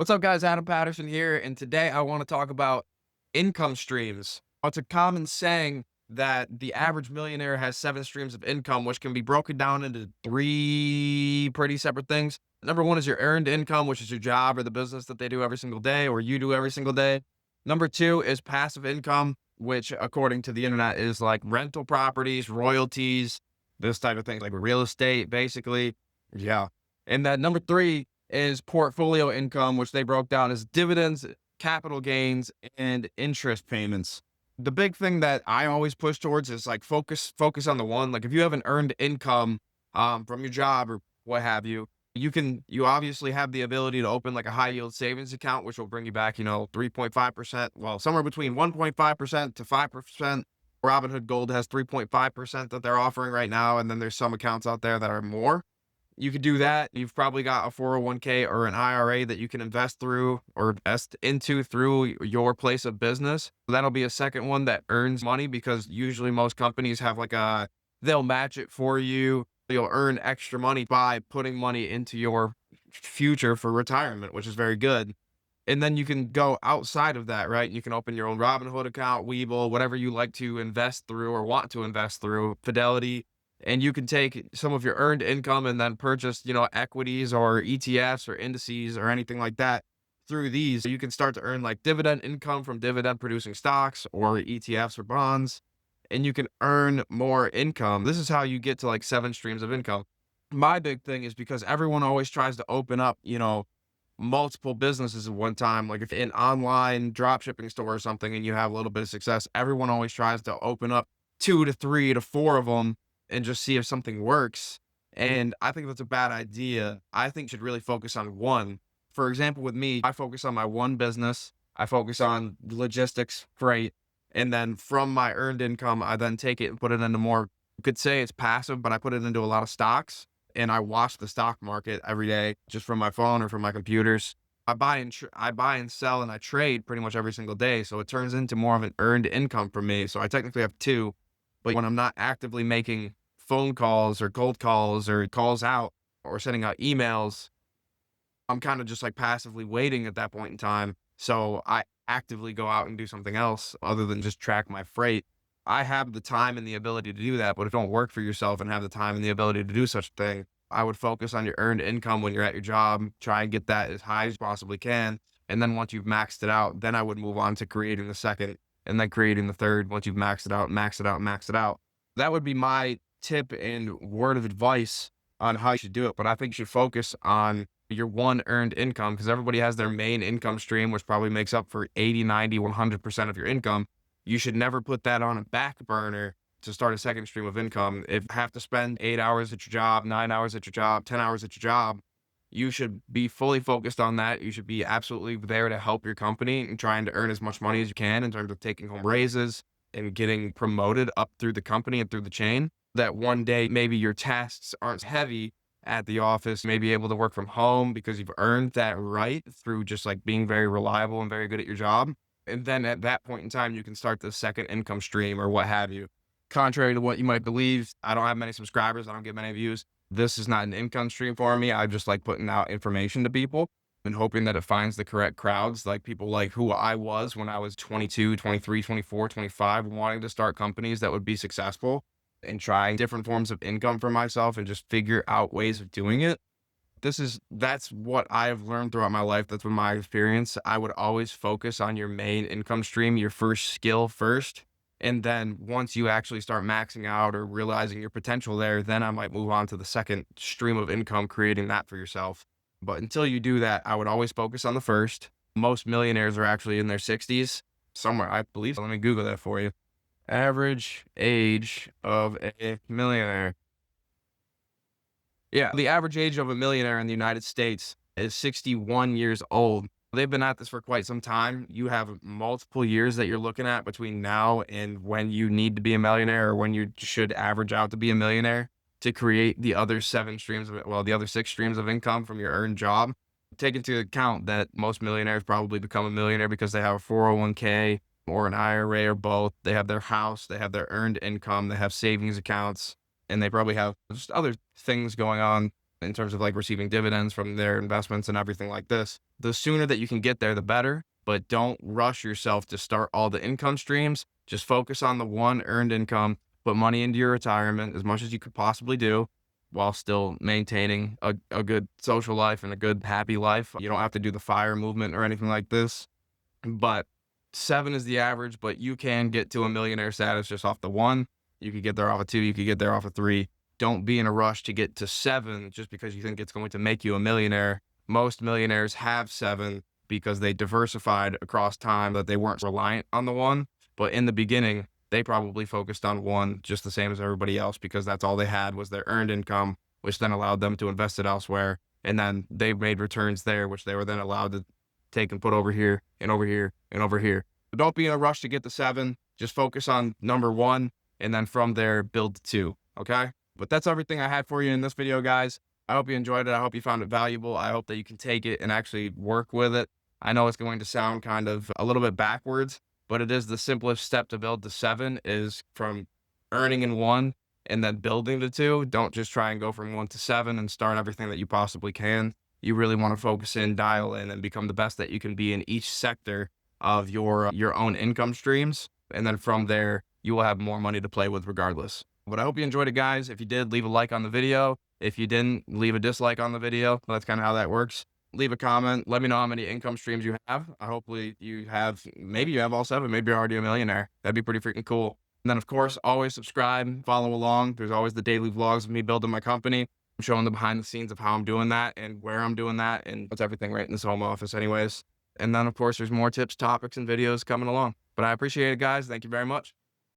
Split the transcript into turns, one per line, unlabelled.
What's up, guys? Adam Patterson here, and today I want to talk about income streams. It's a common saying that the average millionaire has 7 streams of income, which can be broken down into three pretty separate things. Number one is your earned income, which is your job or the business that they do every single day or you do every single day. Number two is passive income, which, according to the internet, is like rental properties, royalties, this type of thing, like real estate, basically. Yeah. And then number three is portfolio income, which they broke down as dividends, capital gains, and interest payments. The big thing that I always push towards is like focus on the one. Like if you have an earned income from your job or what have you, you obviously have the ability to open like a high yield savings account, which will bring you back, 3.5%. Well, somewhere between 1.5% to 5%. Robinhood Gold has 3.5% that they're offering right now. And then there's some accounts out there that are more. You could do that. You've probably got a 401k or an IRA that you can invest through or invest into through your place of business. That'll be a second one that earns money because usually most companies have they'll match it for you. You'll earn extra money by putting money into your future for retirement, which is very good. And then you can go outside of that, right? You can open your own Robinhood account, Webull, whatever you like to invest through or want to invest through, Fidelity, and you can take some of your earned income and then purchase, equities or ETFs or indices or anything like that through these. You can start to earn like dividend income from dividend producing stocks or ETFs or bonds, and you can earn more income. This is how you get to like 7 streams of income. My big thing is because everyone always tries to open up, multiple businesses at one time. Like if an online drop shipping store or something and you have a little bit of success, everyone always tries to open up 2 to 3 to 4 of them and just see if something works. And I think that's a bad idea. I think you should really focus on one. For example, with me, I focus on my one business. I focus on logistics, freight, and then from my earned income, I then take it and put it into more, you could say it's passive, but I put it into a lot of stocks and I watch the stock market every day just from my phone or from my computers. I buy and sell and I trade pretty much every single day. So it turns into more of an earned income for me. So I technically have two, but when I'm not actively making phone calls or cold calls or calls out or sending out emails, I'm kind of just like passively waiting at that point in time. So I actively go out and do something else other than just track my freight. I have the time and the ability to do that, but if you don't work for yourself and have the time and the ability to do such a thing, I would focus on your earned income when you're at your job, try and get that as high as you possibly can. And then once you've maxed it out, then I would move on to creating the second and then creating the third. Once you've maxed it out, max it out, max it out. That would be my tip and word of advice on how you should do it. But I think you should focus on your one earned income because everybody has their main income stream, which probably makes up for 80, 90, 100% of your income. You should never put that on a back burner to start a second stream of income. If you have to spend 8 hours at your job, 9 hours at your job, 10 hours at your job, you should be fully focused on that. You should be absolutely there to help your company and trying to earn as much money as you can in terms of taking home raises and getting promoted up through the company and through the chain. That one day, maybe your tasks aren't heavy at the office, maybe able to work from home because you've earned that right through just like being very reliable and very good at your job. And then at that point in time, you can start the second income stream or what have you. Contrary to what you might believe, I don't have many subscribers. I don't get many views. This is not an income stream for me. I just like putting out information to people and hoping that it finds the correct crowds, like people like who I was when I was 22, 23, 24, 25, wanting to start companies that would be successful and trying different forms of income for myself and just figure out ways of doing it. That's what I've learned throughout my life. That's been my experience. I would always focus on your main income stream, your first skill first. And then once you actually start maxing out or realizing your potential there, then I might move on to the second stream of income, creating that for yourself. But until you do that, I would always focus on the first. Most millionaires are actually in their 60s somewhere, I believe. Let me Google that for you. Average age of a millionaire. Yeah, the average age of a millionaire in the United States is 61 years old. They've been at this for quite some time. You have multiple years that you're looking at between now and when you need to be a millionaire or when you should average out to be a millionaire to create the other 7 streams of it. Well, the other 6 streams of income from your earned job. Take into account that most millionaires probably become a millionaire because they have a 401k or an IRA or both. They have their house, they have their earned income, they have savings accounts, and they probably have just other things going on in terms of like receiving dividends from their investments and everything like this. The sooner that you can get there, the better, but don't rush yourself to start all the income streams. Just focus on the one earned income, put money into your retirement as much as you could possibly do while still maintaining a good social life and a good happy life. You don't have to do the fire movement or anything like this, but 7 is the average, but you can get to a millionaire status just off the 1. You could get there off of 2, you could get there off of 3. Don't be in a rush to get to 7 just because you think it's going to make you a millionaire. Most millionaires have 7 because they diversified across time, that they weren't reliant on the 1. But in the beginning, they probably focused on 1 just the same as everybody else because that's all they had was their earned income, which then allowed them to invest it elsewhere. And then they made returns there, which they were then allowed to take and put over here and over here and over here. But don't be in a rush to get to 7. Just focus on number 1 and then from there build to 2. Okay. But that's everything I had for you in this video, guys. I hope you enjoyed it. I hope you found it valuable. I hope that you can take it and actually work with it. I know it's going to sound kind of a little bit backwards, but it is the simplest step to build to 7 is from earning in 1 and then building to 2. Don't just try and go from 1 to 7 and start everything that you possibly can. You really want to focus in, dial in, and become the best that you can be in each sector of your own income streams. And then from there, you will have more money to play with regardless. But I hope you enjoyed it, guys. If you did, leave a like on the video. If you didn't, leave a dislike on the video. That's kind of how that works. Leave a comment. Let me know how many income streams you have. Hopefully you have, maybe you have all 7. Maybe you're already a millionaire. That'd be pretty freaking cool. And then, of course, always subscribe, follow along. There's always the daily vlogs of me building my company. I'm showing the behind the scenes of how I'm doing that and where I'm doing that. And it's everything right in this home office anyways. And then, of course, there's more tips, topics, and videos coming along. But I appreciate it, guys. Thank you very much.